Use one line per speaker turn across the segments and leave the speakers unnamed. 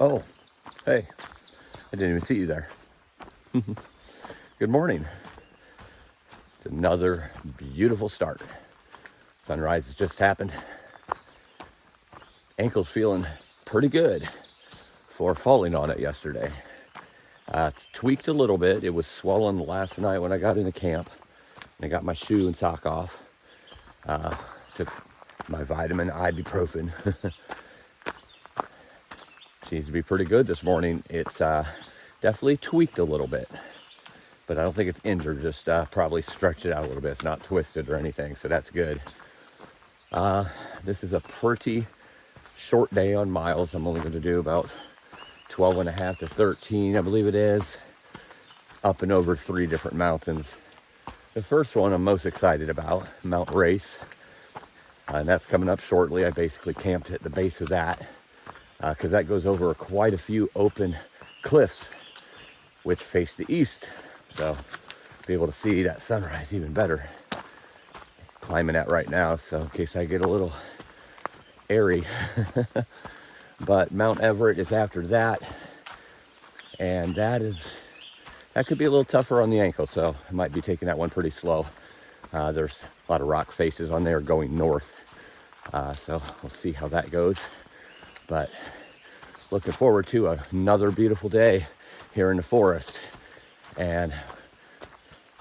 Oh, hey, I didn't even see you there. Good morning. It's another beautiful start. Sunrise has just happened. Ankle's feeling pretty good for falling on it yesterday. It's tweaked a little bit. It was swollen last night when I got into camp. And I got my shoe and sock off. Took my vitamin ibuprofen. Seems to be pretty good this morning. It's definitely tweaked a little bit, but I don't think it's injured, just probably stretched it out a little bit. It's not twisted or anything, so that's good. This is a pretty short day on miles. I'm only going to do about 12 and a half to 13, I believe it is, up and over 3 different mountains. The first one I'm most excited about, Mount Race, and that's coming up shortly. I basically camped at the base of that because that goes over quite a few open cliffs which face the east, so be able to see that sunrise even better. Climbing that right now, so in case I get a little airy. But Mount Everett is after that, and that could be a little tougher on the ankle, so I might be taking that one pretty slow. There's a lot of rock faces on there going north, so we'll see how that goes. But looking forward to another beautiful day here in the forest, and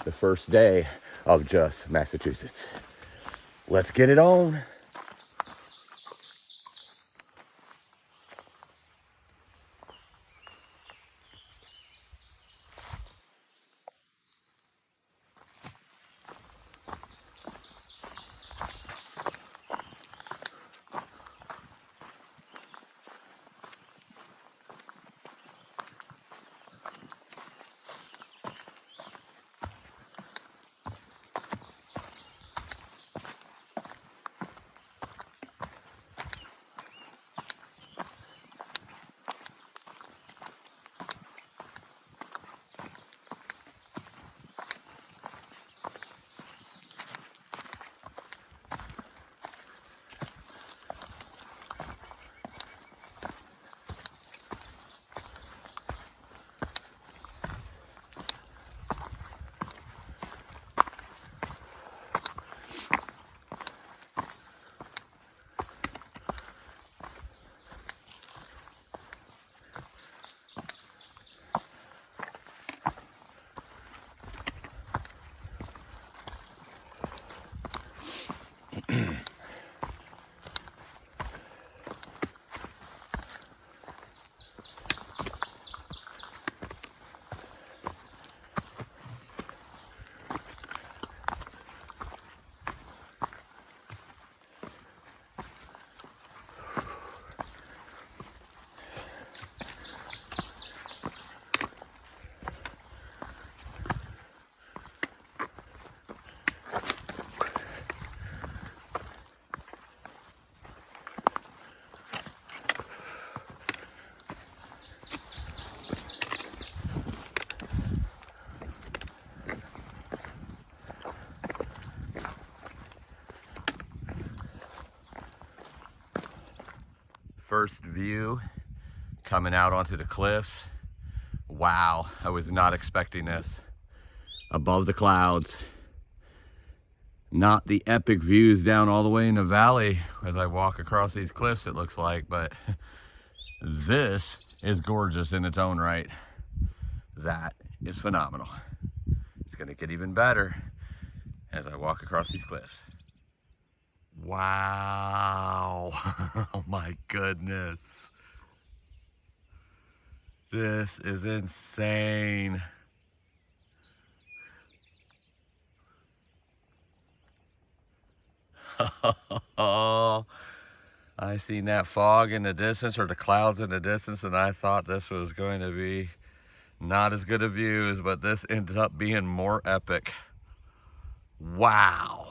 the first day of just Massachusetts. Let's get it on. First view coming out onto the cliffs. Wow, I was not expecting this. Above the clouds. Not the epic views down all the way in the valley as I walk across these cliffs, it looks like, but this is gorgeous in its own right. That is phenomenal. It's gonna get even better as I walk across these cliffs. Wow. Oh my goodness. This is insane. Oh, I seen that fog in the distance, or the clouds in the distance, and I thought this was going to be not as good of views, but this ends up being more epic. Wow.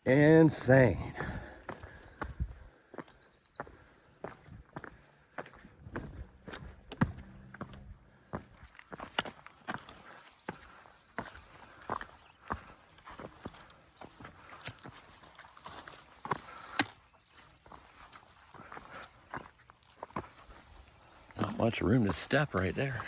Insane. Not much room to step right there.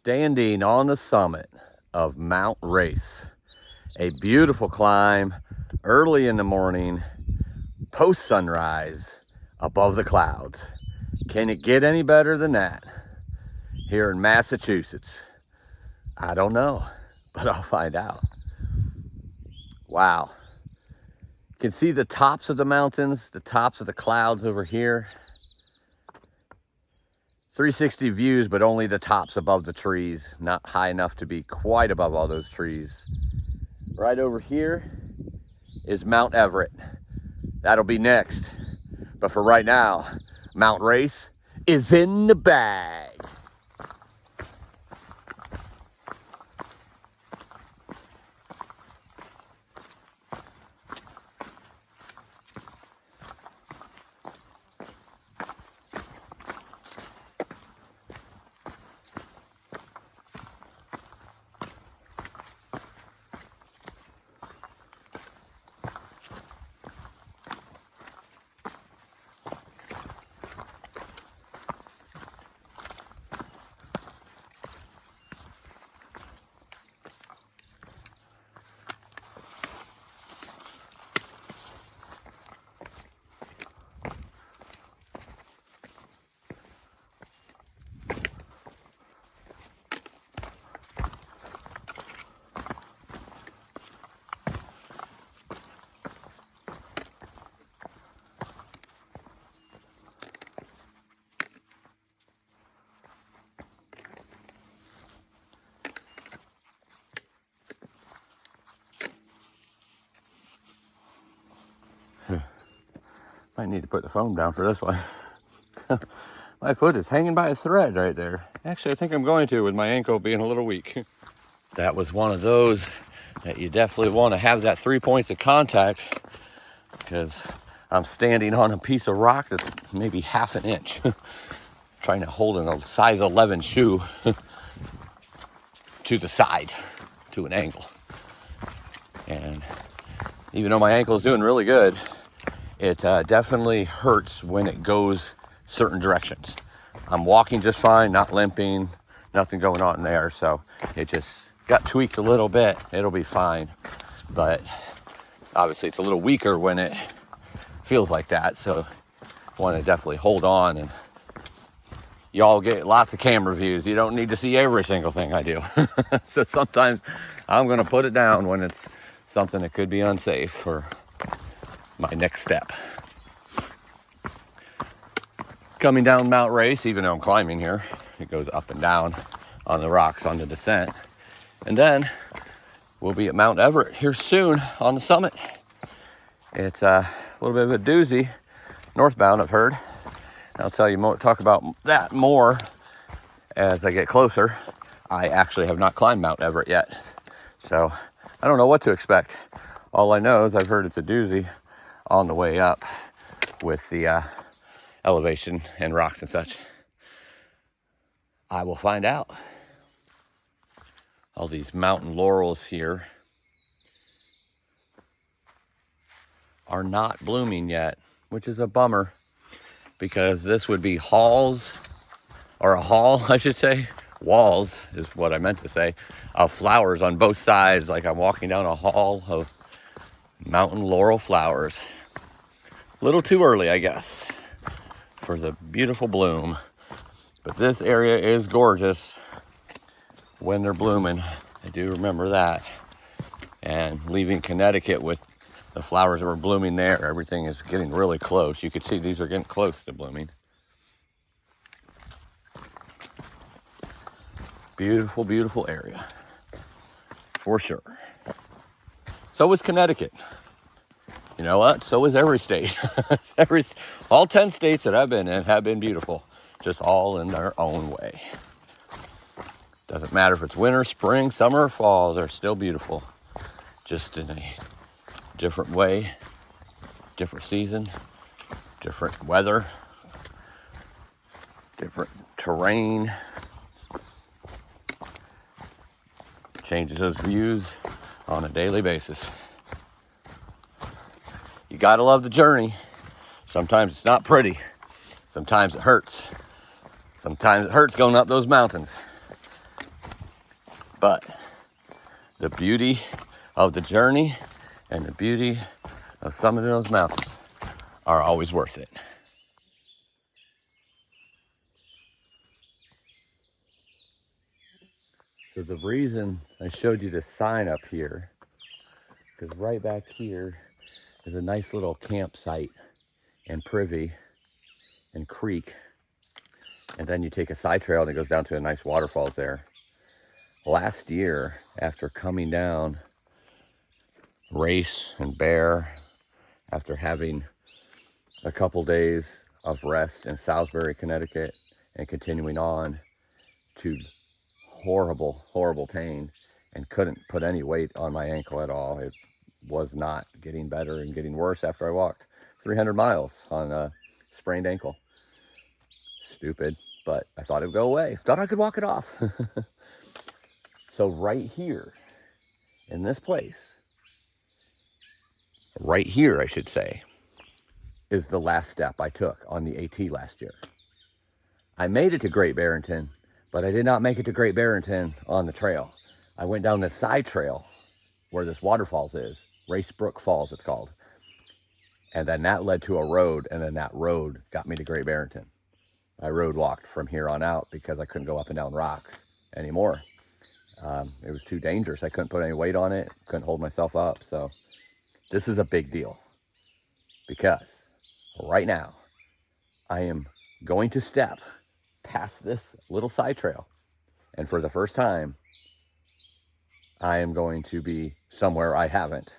Standing on the summit of Mount Race, a beautiful climb early in the morning, post sunrise, above the clouds. Can it get any better than that here in Massachusetts? I don't know, but I'll find out. Wow. You can see the tops of the mountains, the tops of the clouds over here. 360 views, but only the tops above the trees, not high enough to be quite above all those trees. Right over here is Mount Everett. That'll be next. But for right now, Mount Race is in the bag. Might need to put the phone down for this one. My foot is hanging by a thread right there. Actually, I think I'm going to, with my ankle being a little weak. That was one of those that you definitely want to have that 3 points of contact, because I'm standing on a piece of rock that's maybe half an inch. Trying to hold in a size 11 shoe to the side, to an angle. And even though my ankle is doing really good, it definitely hurts when it goes certain directions. I'm walking just fine, not limping, nothing going on there. So it just got tweaked a little bit. It'll be fine. But obviously it's a little weaker when it feels like that. So I want to definitely hold on, and y'all get lots of camera views. You don't need to see every single thing I do. So sometimes I'm going to put it down when it's something that could be unsafe for my next step. Coming down Mount Race, even though I'm climbing here, it goes up and down on the rocks on the descent. And then we'll be at Mount Everett here soon on the summit. It's a little bit of a doozy, northbound, I've heard. I'll tell you more, talk about that more as I get closer. I actually have not climbed Mount Everett yet, so I don't know what to expect. All I know is I've heard it's a doozy on the way up with the elevation and rocks and such. I will find out. All these mountain laurels here are not blooming yet, which is a bummer, because this would be halls, or a hall, I should say. Walls is what I meant to say, of flowers on both sides, like I'm walking down a hall of mountain laurel flowers. A little too early, I guess, for the beautiful bloom. But this area is gorgeous when they're blooming. I do remember that. And leaving Connecticut with the flowers that were blooming there, everything is getting really close. You could see these are getting close to blooming. Beautiful, beautiful area, for sure. So is Connecticut. You know what? So is every state. All 10 states that I've been in have been beautiful, just all in their own way. Doesn't matter if it's winter, spring, summer, or fall, they're still beautiful. Just in a different way, different season, different weather, different terrain. Changes those views on a daily basis. You gotta love the journey. Sometimes it's not pretty. Sometimes it hurts. Sometimes it hurts going up those mountains. But the beauty of the journey and the beauty of summiting those mountains are always worth it. So the reason I showed you this sign up here, because right back here is a nice little campsite and privy and creek. And then you take a side trail and it goes down to a nice waterfalls there. Last year, after coming down Race and Bear, after having a couple days of rest in Salisbury, Connecticut, and continuing on to horrible, horrible pain, and couldn't put any weight on my ankle at all. It was not getting better and getting worse after I walked 300 miles on a sprained ankle. Stupid, but I thought it would go away. Thought I could walk it off. So right here, in this place, right here, I should say, is the last step I took on the AT last year. I made it to Great Barrington, but I did not make it to Great Barrington on the trail. I went down this side trail where this waterfalls is, Racebrook Falls it's called. And then that led to a road, and then that road got me to Great Barrington. I road walked from here on out because I couldn't go up and down rocks anymore. It was too dangerous. I couldn't put any weight on it, couldn't hold myself up. So this is a big deal because right now I am going to step past this little side trail. And for the first time, I am going to be somewhere I haven't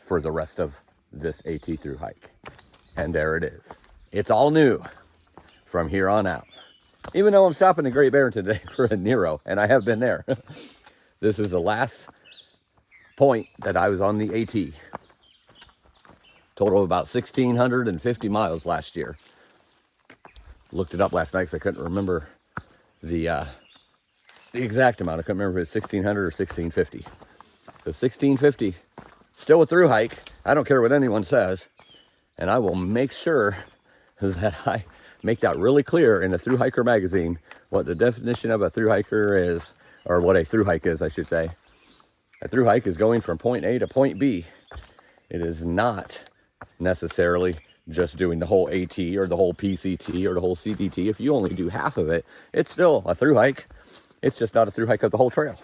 for the rest of this AT Thru-Hike. And there it is. It's all new from here on out. Even though I'm stopping in Great Barrington today for a Nero, and I have been there. This is the last point that I was on the AT. Total of about 1,650 miles last year. Looked it up last night because I couldn't remember the exact amount. I couldn't remember if it was 1,600 or 1,650. So 1,650, still a Thru-Hike. I don't care what anyone says. And I will make sure that I make that really clear in the Thru-Hiker magazine, what the definition of a Thru-Hiker is, or what a Thru-Hike is, I should say. A Thru-Hike is going from point A to point B. It is not necessarily just doing the whole AT or the whole PCT or the whole CDT. If you only do half of it, it's still a Thru-Hike. It's just not a Thru-Hike of the whole trail.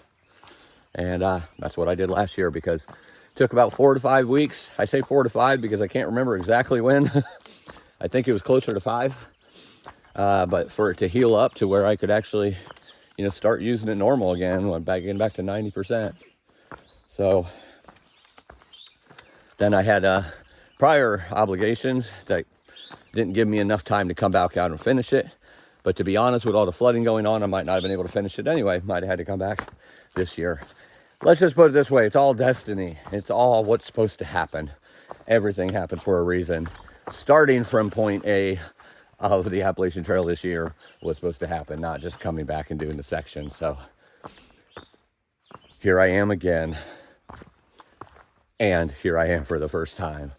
And that's what I did last year, because it took about 4 to 5 weeks. I say 4 to 5 because I can't remember exactly when. I think it was closer to 5. But for it to heal up to where I could actually, start using it normal again, getting back to 90%. So then I had prior obligations that didn't give me enough time to come back out and finish it. But to be honest, with all the flooding going on, I might not have been able to finish it anyway. Might have had to come back this year. let's just put it this way. It's all destiny. It's all what's supposed to happen. Everything happens for a reason. Starting from point A of the Appalachian Trail this year was supposed to happen, not just coming back and doing the section. So here I am again. And here I am for the first time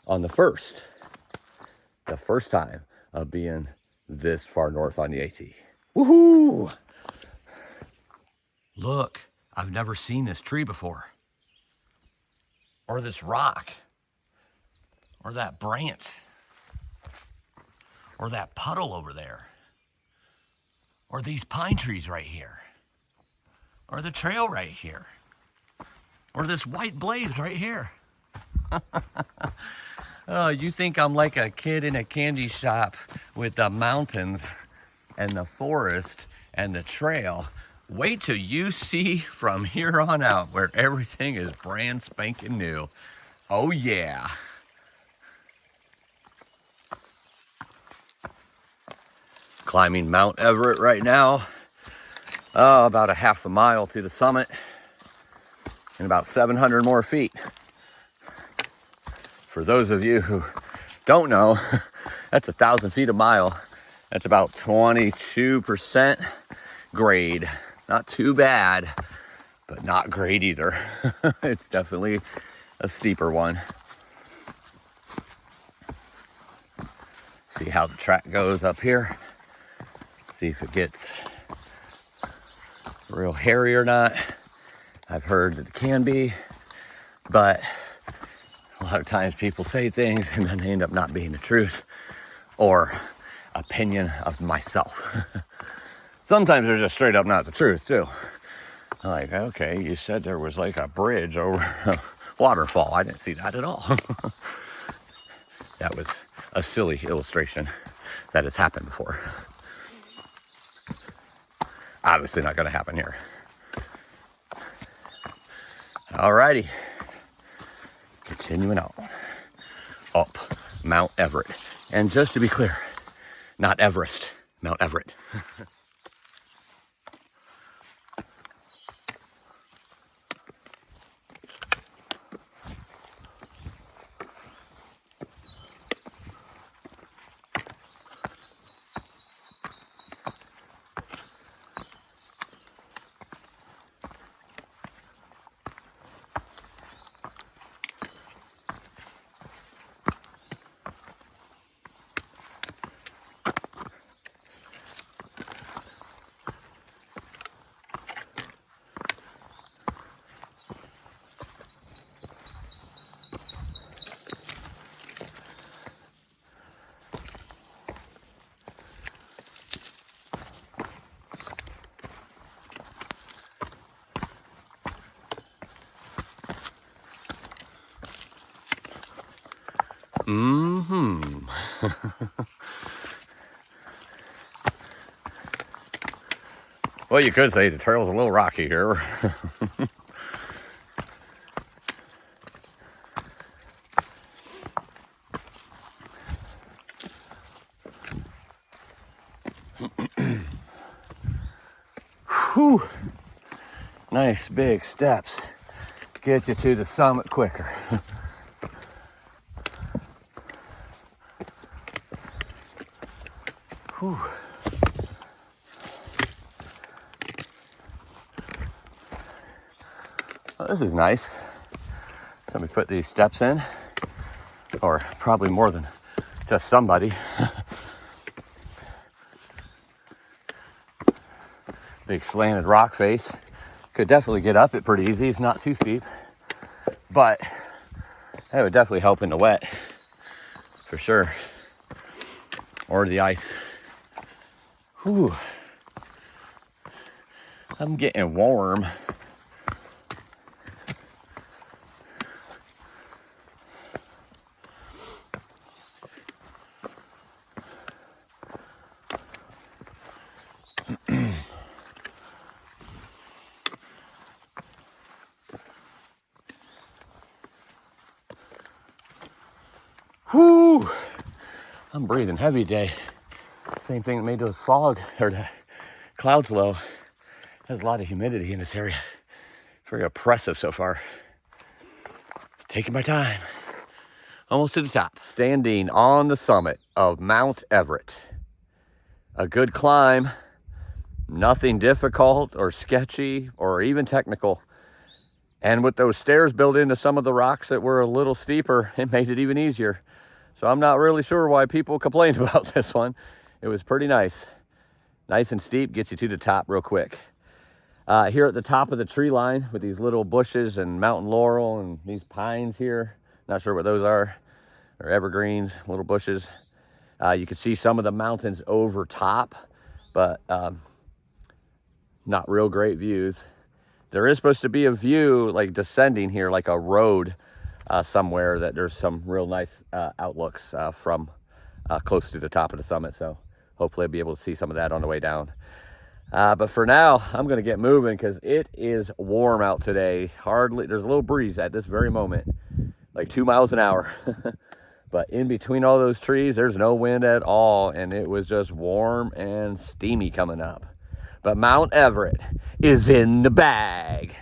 on the first time of being this far north on the AT. Woohoo! Look, I've never seen this tree before. Or this rock. Or that branch. Or that puddle over there. Or these pine trees right here. Or the trail right here. Or this white blaze right here. Oh, you think I'm like a kid in a candy shop with the mountains and the forest and the trail. Wait till you see from here on out where everything is brand spanking new. Oh yeah. Climbing Mount Everett right now. About a half a mile to the summit and about 700 more feet. For those of you who don't know, that's 1,000 feet a mile. That's about 22% grade. Not too bad, but not great either. It's definitely a steeper one. See how the track goes up here. See if it gets real hairy or not. I've heard that it can be, but a lot of times people say things and then they end up not being the truth or opinion of myself. Sometimes they're just straight up not the truth too. Like, okay, you said there was like a bridge over a waterfall. I didn't see that at all. That was a silly illustration that has happened before. Obviously not going to happen here. Alrighty. Continuing on up Mount Everett. And just to be clear, not Everest, Mount Everett. Well, you could say the trail's a little rocky here. Whew. Nice big steps. Get you to the summit quicker. Whew. Well, this is nice. Somebody put these steps in, or probably more than just somebody. Big slanted rock face. Could definitely get up it pretty easy. It's not too steep, but that would definitely help in the wet for sure, or the ice. Whew. I'm getting warm. Whew. I'm breathing heavy today. Same thing that made those fog or the clouds low. There's a lot of humidity in this area. Very oppressive so far. Taking my time. Almost to the top. Standing on the summit of Mount Everett. A good climb. Nothing difficult or sketchy or even technical. And with those stairs built into some of the rocks that were a little steeper, it made it even easier. So I'm not really sure why people complained about this one. It was pretty nice. Nice and steep, gets you to the top real quick. Here at the top of the tree line with these little bushes and mountain laurel and these pines here. Not sure what those are. They're evergreens, little bushes. You can see some of the mountains over top, but not real great views. There is supposed to be a view like descending here, like a road somewhere that there's some real nice outlooks from close to the top of the summit. So hopefully I'll be able to see some of that on the way down. But for now, I'm going to get moving because it is warm out today. Hardly, there's a little breeze at this very moment, like 2 miles an hour. But in between all those trees, there's no wind at all. And it was just warm and steamy coming up. But Mount Everett is in the bag.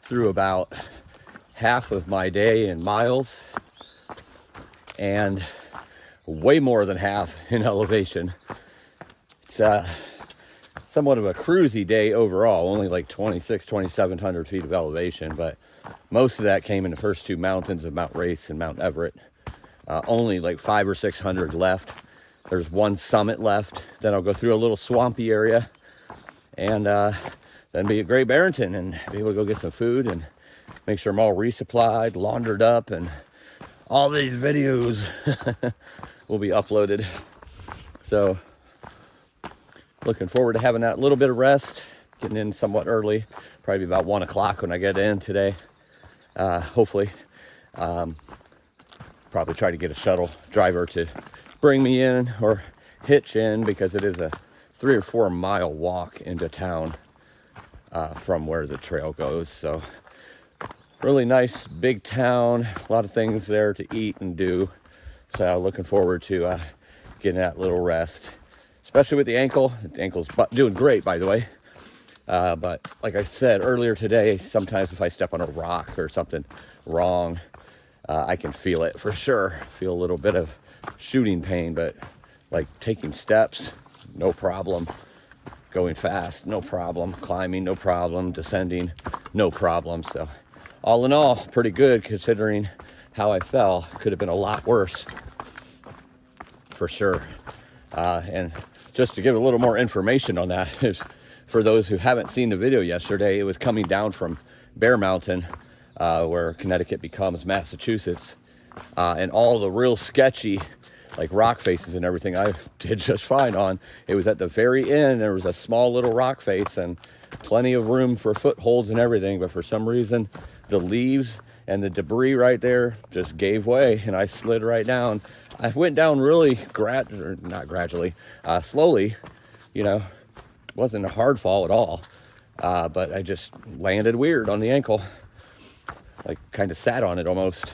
Through about half of my day in miles and way more than half in elevation. It's somewhat of a cruisy day overall, only like 2,700 feet of elevation, but most of that came in the first two mountains of Mount Race and Mount Everett. Only like 500 or 600 left. There's one summit left. Then I'll go through a little swampy area and then be at Great Barrington and be able to go get some food and make sure I'm all resupplied, laundered up, and all these videos will be uploaded. So looking forward to having that little bit of rest, getting in somewhat early, probably about 1 o'clock when I get in today. Hopefully, probably try to get a shuttle driver to bring me in or hitch in because it is a 3 or 4 mile walk into town from where the trail goes. So really nice big town, a lot of things there to eat and do. So looking forward to getting that little rest, especially with the ankle. The ankle's doing great, by the way. But like I said earlier today, sometimes if I step on a rock or something wrong, I can feel it for sure. Feel a little bit of shooting pain, but like taking steps, no problem. Going fast, no problem. Climbing, no problem. Descending, no problem. So all in all, pretty good considering how I fell could have been a lot worse, for sure. And just to give a little more information on that, is for those who haven't seen the video yesterday, it was coming down from Bear Mountain, where Connecticut becomes Massachusetts, and all the real sketchy, like rock faces and everything, I did just fine on. It was at the very end, there was a small little rock face and plenty of room for footholds and everything, but for some reason, the leaves and the debris right there just gave way, and I slid right down. I went down really slowly, you know. Wasn't a hard fall at all, but I just landed weird on the ankle, like kind of sat on it almost.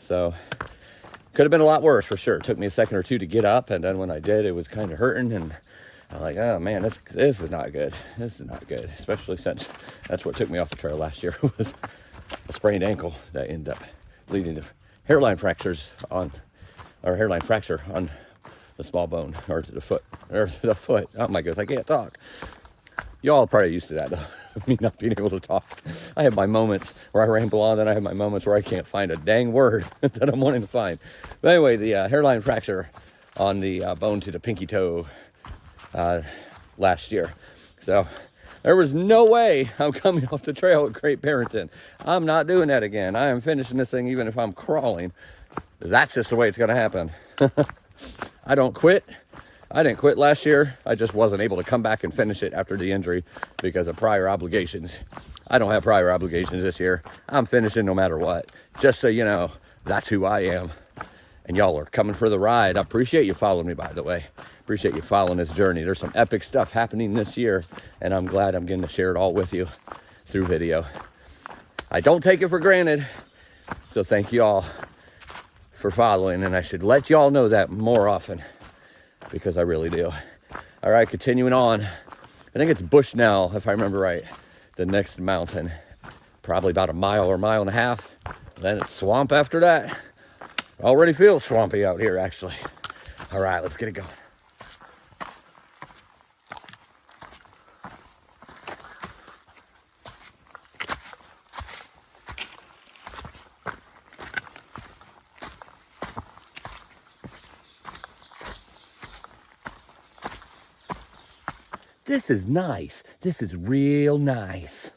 So could have been a lot worse for sure. It took me a second or two to get up, and then when I did, it was kind of hurting, and I'm like, oh man, this is not good. This is not good, especially since that's what took me off the trail last year, was a sprained ankle that ended up leading to hairline fracture on the small bone, or the foot. Oh my goodness, I can't talk. Y'all are probably used to that, though, me not being able to talk. I have my moments where I ramble on, and I have my moments where I can't find a dang word that I'm wanting to find. But anyway, the hairline fracture on the bone to the pinky toe last year. So there was no way I'm coming off the trail at Great Barrington. I'm not doing that again. I am finishing this thing even if I'm crawling. That's just the way it's going to happen. I don't quit. I didn't quit last year. I just wasn't able to come back and finish it after the injury because of prior obligations. I don't have prior obligations this year. I'm finishing no matter what. Just so you know, that's who I am. And y'all are coming for the ride. I appreciate you following me, by the way. Appreciate you following this journey. There's some epic stuff happening this year, and I'm glad I'm getting to share it all with you through video. I don't take it for granted, so thank you all for following, and I should let y'all know that more often, because I really do. All right, continuing on. I think it's Bushnell, if I remember right, the next mountain. Probably about a mile or mile and a half. Then it's swamp after that. Already feels swampy out here, actually. All right, let's get it going. This is nice. This is real nice.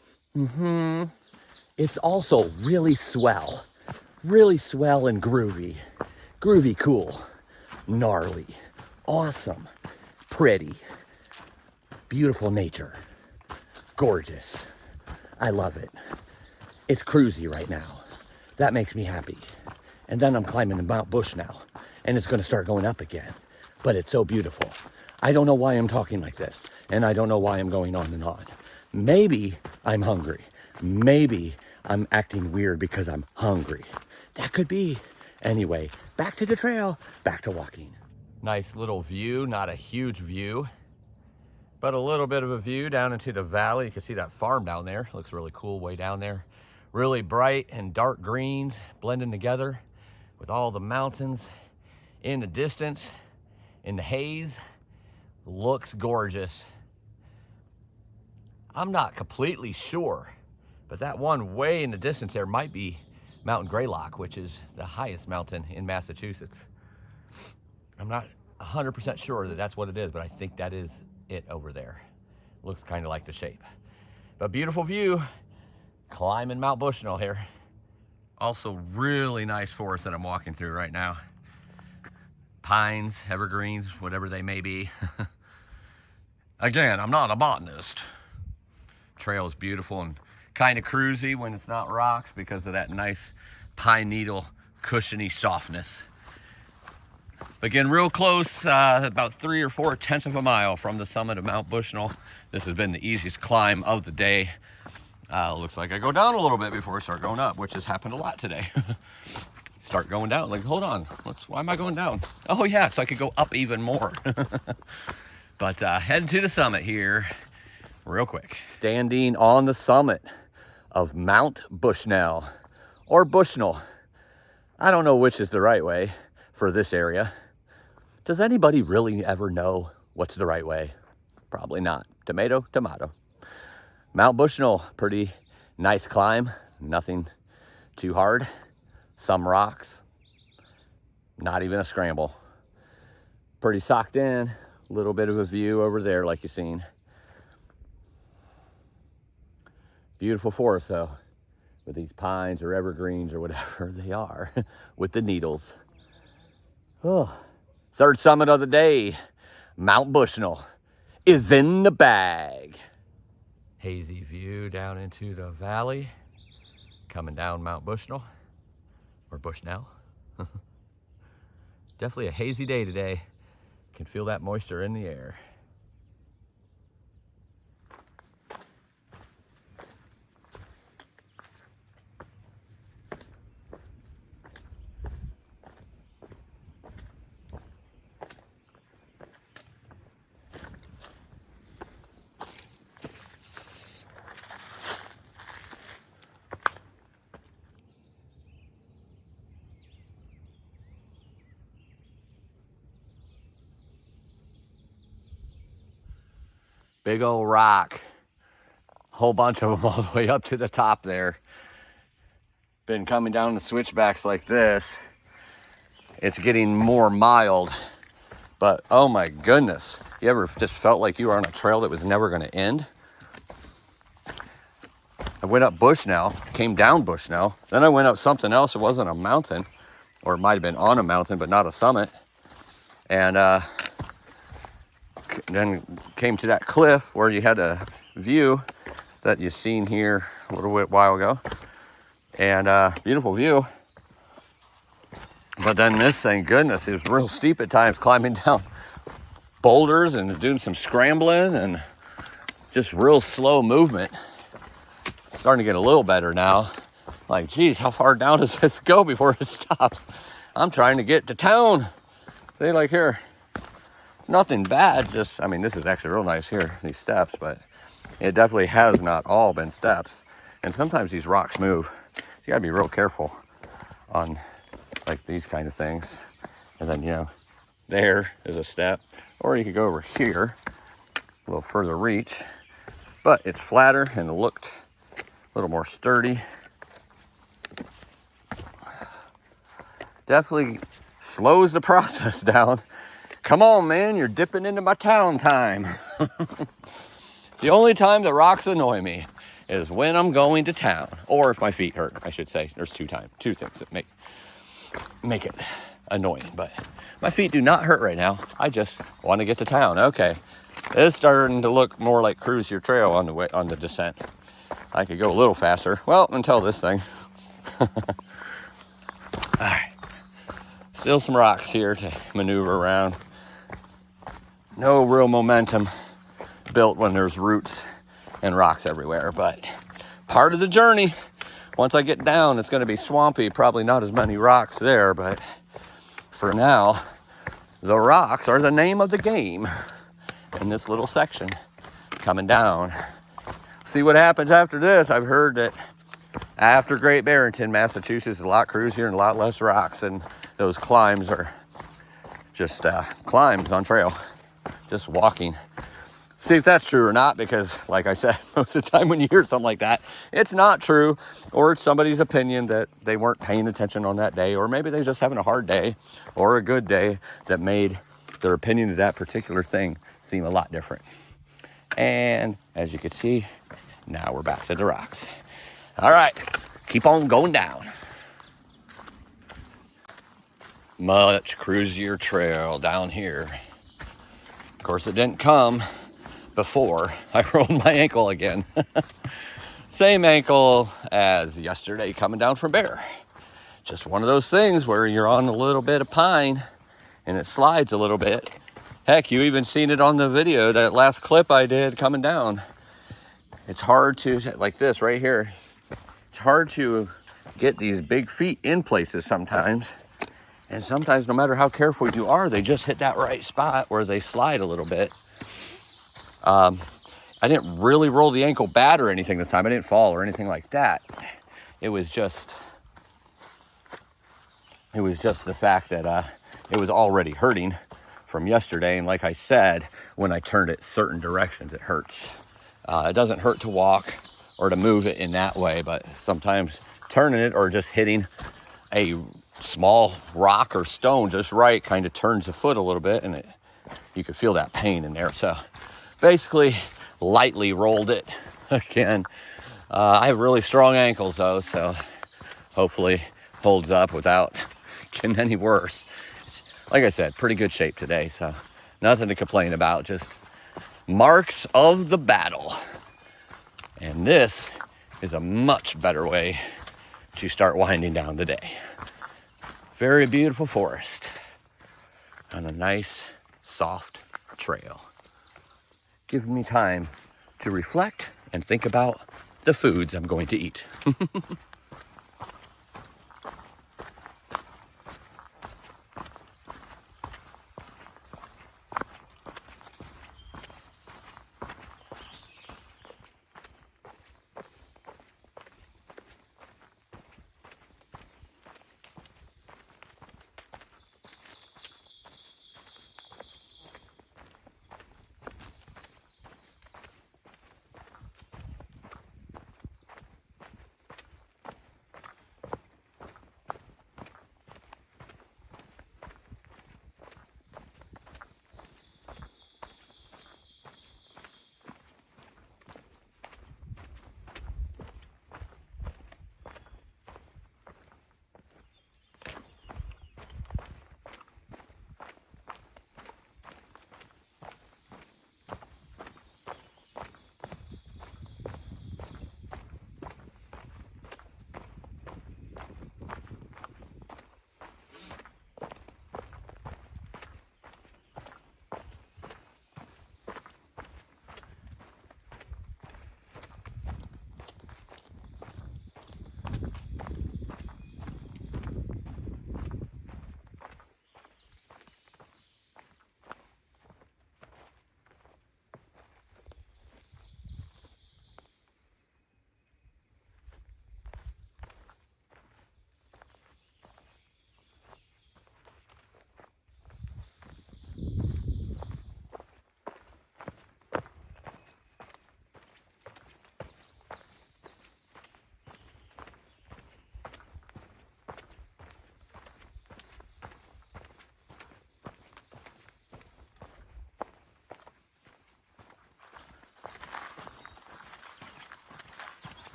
It's also really swell and groovy. Groovy cool, gnarly, awesome, pretty, beautiful nature, gorgeous. I love it. It's cruisy right now. That makes me happy. And then I'm climbing Mount Bushnell, and it's gonna start going up again. But it's so beautiful. I don't know why I'm talking like this. And I don't know why I'm going on and on. Maybe I'm hungry. Maybe I'm acting weird because I'm hungry. That could be. Anyway, back to the trail, back to walking. Nice little view, not a huge view, but a little bit of a view down into the valley. You can see that farm down there. Looks really cool way down there. Really bright and dark greens blending together with all the mountains in the distance, in the haze. Looks gorgeous. I'm not completely sure, but that one way in the distance there might be Mountain Greylock, which is the highest mountain in Massachusetts. I'm not 100% sure that that's what it is, but I think that is it over there. Looks kind of like the shape. But beautiful view, climbing Mount Bushnell here. Also really nice forest that I'm walking through right now. Pines, evergreens, whatever they may be. Again, I'm not a botanist. Trail is beautiful and kind of cruisy when it's not rocks because of that nice pine needle cushiony softness. But again, real close, about 3 or 4/10 of a mile from the summit of Mount Bushnell. This has been the easiest climb of the day. Looks like I go down a little bit before I start going up, which has happened a lot today. Start going down, like, hold on, why am I going down? Oh yeah, so I could go up even more. But heading to the summit here real quick. Standing on the summit of Mount Bushnell, or Bushnell. I don't know which is the right way for this area. Does anybody really ever know what's the right way? Probably not. Tomato, tomato. Mount Bushnell, pretty nice climb. Nothing too hard. Some rocks, not even a scramble. Pretty socked in, a little bit of a view over there like you've seen. Beautiful forest though, with these pines or evergreens or whatever they are, with the needles. Oh, third summit of the day, Mount Bushnell is in the bag. Hazy view down into the valley, coming down Mount Bushnell, or Bushnell. Definitely a hazy day today. Can feel that moisture in the air. Big old rock. Whole bunch of them all the way up to the top there. Been coming down the switchbacks like this. It's getting more mild, but oh my goodness. You ever just felt like you were on a trail that was never gonna end? I went up Bushnell, came down Bushnell, then I went up something else. It wasn't a mountain, or it might have been on a mountain, but not a summit. And then came to that cliff where you had a view that you seen here a little while ago. And beautiful view. But then this thing, goodness, it was real steep at times, climbing down boulders and doing some scrambling and just real slow movement. Starting to get a little better now. Like, geez, how far down does this go before it stops? I'm trying to get to town. See, like here, nothing bad, just, I mean, this is actually real nice here, these steps, but it definitely has not all been steps. And sometimes these rocks move. So you gotta be real careful on like these kind of things. And then, you know, there is a step, or you could go over here, a little further reach, but it's flatter and it looked a little more sturdy. Definitely slows the process down. Come on, man, you're dipping into my town time. The only time the rocks annoy me is when I'm going to town, or if my feet hurt, I should say. There's two things that make it annoying, but my feet do not hurt right now. I just want to get to town. Okay, it's starting to look more like cruise your trail on the descent. I could go a little faster. Well, until this thing. All right, still some rocks here to maneuver around. No real momentum built when there's roots and rocks everywhere, but part of the journey. Once I get down, it's going to be swampy, probably not as many rocks there, but for now, the rocks are the name of the game in this little section coming down. See what happens after this. I've heard that after Great Barrington, Massachusetts is a lot cruisier and a lot less rocks, and those climbs are just climbs on trail. Just walking. See if that's true or not, because like I said, most of the time when you hear something like that, it's not true, or it's somebody's opinion that they weren't paying attention on that day, or maybe they're just having a hard day or a good day that made their opinion of that particular thing seem a lot different. And as you can see, now we're back to the rocks. All right, keep on going down. Much cruisier trail down here. Of course, it didn't come before I rolled my ankle again. Same ankle as yesterday coming down from Bear. Just one of those things where you're on a little bit of pine and it slides a little bit. Heck, you even seen it on the video, that last clip I did coming down. It's hard to, like this right here, it's hard to get these big feet in places sometimes. And sometimes, no matter how careful you are, they just hit that right spot where they slide a little bit. I didn't really roll the ankle bad or anything this time. I didn't fall or anything like that. It was just the fact that it was already hurting from yesterday. And like I said, when I turned it certain directions, it hurts. It doesn't hurt to walk or to move it in that way, but sometimes turning it or just hitting a small rock or stone just right kind of turns the foot a little bit, and you could feel that pain in there. So basically lightly rolled it again. I have really strong ankles though, so hopefully holds up without getting any worse. Like I said, pretty good shape today, so nothing to complain about, just marks of the battle. And this is a much better way to start winding down the day. Very beautiful forest on a nice, soft trail. Giving me time to reflect and think about the foods I'm going to eat.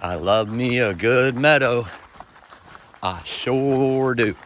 I love me a good meadow. I sure do.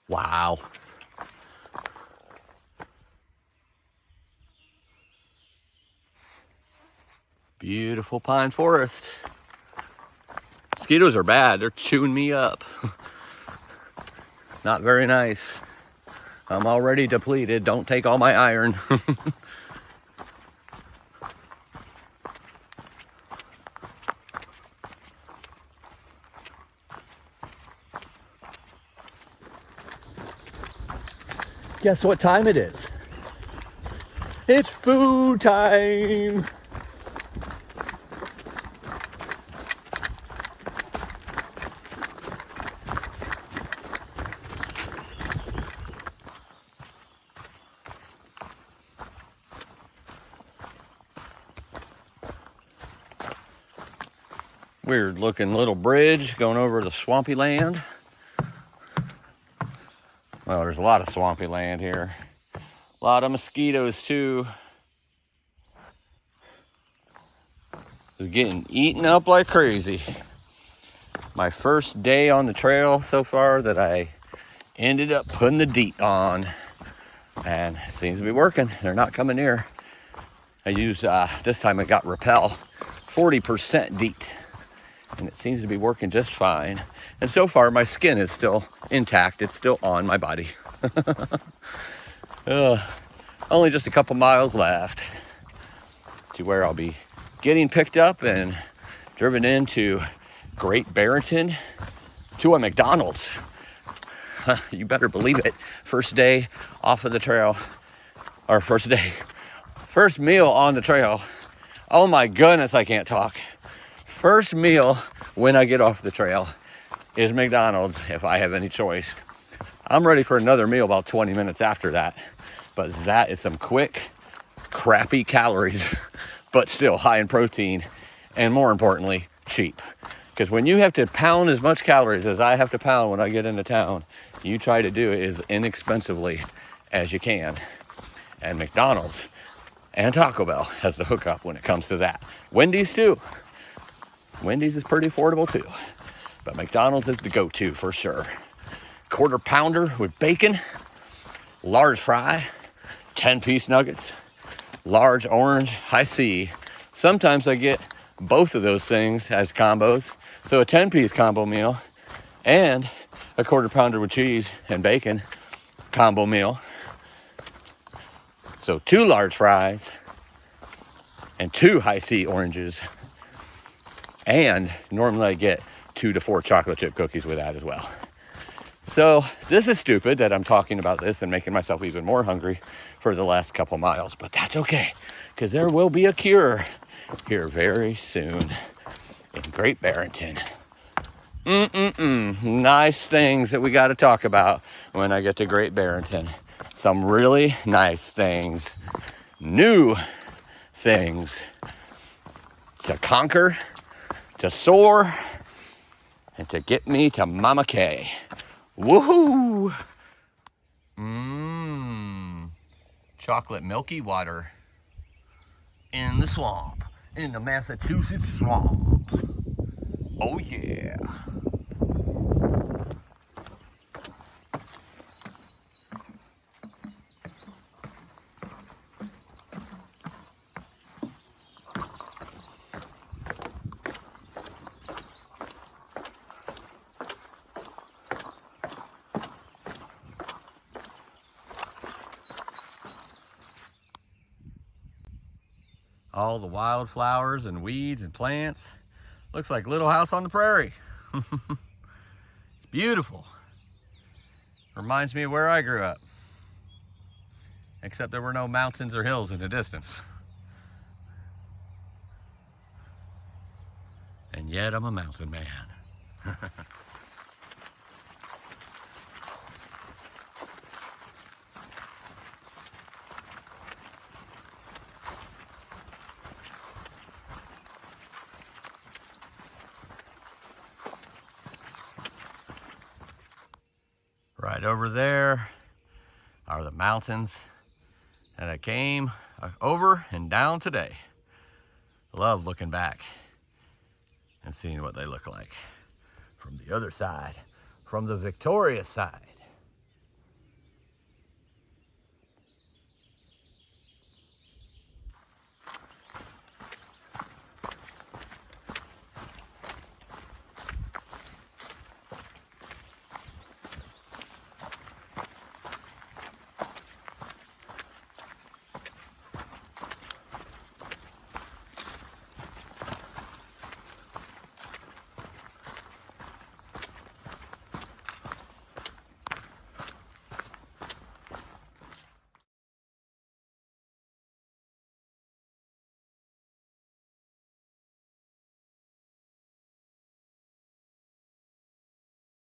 Wow. Beautiful pine forest. Mosquitoes are bad. They're chewing me up. Not very nice. I'm already depleted. Don't take all my iron. Guess what time it is? It's food time. weird looking little bridge going over the swampy land. Well, there's a lot of swampy land here. A lot of mosquitoes too. It's getting eaten up like crazy. My first day on the trail so far that I ended up putting the DEET on, and it seems to be working. They're not coming near. I used, this time I got Repel 40% DEET, and it seems to be working just fine. And so far my skin is still intact. It's still on my body. Only just a couple miles left to where I'll be getting picked up and driven into Great Barrington to a McDonald's. You better believe it. First day off of the trail, or first meal on the trail. Oh my goodness, I can't talk. First meal when I get off the trail is McDonald's if I have any choice. I'm ready for another meal about 20 minutes after that. But that is some quick, crappy calories, but still high in protein, and more importantly, cheap. Because when you have to pound as much calories as I have to pound when I get into town, you try to do it as inexpensively as you can. And McDonald's and Taco Bell has the hookup when it comes to that. Wendy's too. Wendy's is pretty affordable too. But McDonald's is the go-to for sure. Quarter pounder with bacon, large fry, 10-piece nuggets, large orange high C. Sometimes I get both of those things as combos. So a 10-piece combo meal and a quarter pounder with cheese and bacon combo meal. So 2 large fries and 2 high C oranges. And normally I get 2 to 4 chocolate chip cookies with that as well. So this is stupid that I'm talking about this and making myself even more hungry for the last couple miles, but that's okay, because there will be a cure here very soon in Great Barrington. Nice things that we got to talk about when I get to Great Barrington. Some really nice things, new things to conquer, to soar, and to get me to Mama K. Woohoo! Chocolate milky water in the swamp, in the Massachusetts swamp. Oh yeah. All the wildflowers and weeds and plants. Looks like Little House on the Prairie. It's beautiful. Reminds me of where I grew up. Except there were no mountains or hills in the distance. And yet I'm a mountain man. Right over there are the mountains that I came over and down today. Love looking back and seeing what they look like from the other side, from the victorious side.